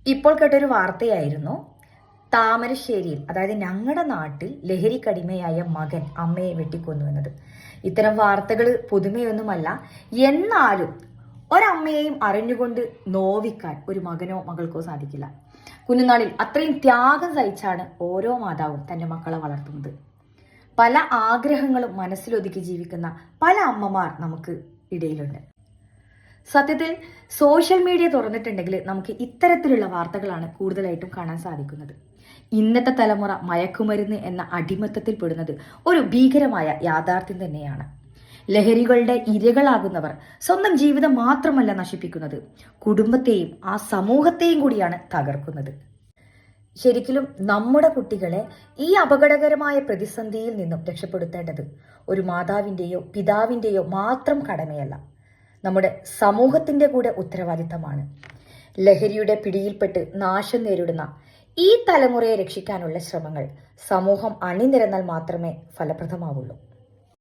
ഇപ്പോൾ കേട്ടൊരു വാർത്തയായിരുന്നു, താമരശ്ശേരിയിൽ, അതായത് ഞങ്ങളുടെ നാട്ടിൽ ലഹരിക്കടിമയായ മകൻ അമ്മയെ വെട്ടിക്കൊന്നു എന്നത്. ഇത്തരം വാർത്തകൾ പുതുമയൊന്നുമല്ല. എന്നാലും ഒരമ്മയെയും അറിഞ്ഞുകൊണ്ട് നോവിക്കാൻ ഒരു മകനോ മകൾക്കോ സാധിക്കില്ല. കുഞ്ഞുനാളിൽ അത്രയും ത്യാഗം സഹിച്ചാണ് ഓരോ മാതാവും തന്റെ മക്കളെ വളർത്തുന്നത്. പല ആഗ്രഹങ്ങളും മനസ്സിലൊതുക്കി ജീവിക്കുന്ന പല അമ്മമാർ നമുക്ക് ഇടയിലുണ്ട്. സത്യത്തിൽ സോഷ്യൽ മീഡിയ തുറന്നിട്ടുണ്ടെങ്കിൽ നമുക്ക് ഇത്തരത്തിലുള്ള വാർത്തകളാണ് കൂടുതലായിട്ടും കാണാൻ സാധിക്കുന്നത്. ഇന്നത്തെ തലമുറ മയക്കുമരുന്ന് എന്ന അടിമത്തത്തിൽ പെടുന്നത് ഒരു ഭീകരമായ യാഥാർത്ഥ്യം തന്നെയാണ്. ലഹരികളുടെ ഇരകളാകുന്നവർ സ്വന്തം ജീവിതം മാത്രമല്ല നശിപ്പിക്കുന്നത്, കുടുംബത്തെയും ആ സമൂഹത്തെയും കൂടിയാണ് തകർക്കുന്നത്. ശരിക്കും നമ്മുടെ കുട്ടികളെ ഈ അപകടകരമായ പ്രതിസന്ധിയിൽ നിന്നും രക്ഷപ്പെടുത്തേണ്ടത് ഒരു മാതാവിൻ്റെയോ പിതാവിൻ്റെയോ മാത്രം കടമയല്ല, നമ്മുടെ സമൂഹത്തിന്റെ കൂടെ ഉത്തരവാദിത്തമാണ്. ലഹരിയുടെ പിടിയിൽപ്പെട്ട് നാശം നേരിടുന്ന ഈ തലമുറയെ രക്ഷിക്കാനുള്ള ശ്രമങ്ങൾ സമൂഹം അണിനിരന്നാൽ മാത്രമേ ഫലപ്രദമാവുള്ളൂ.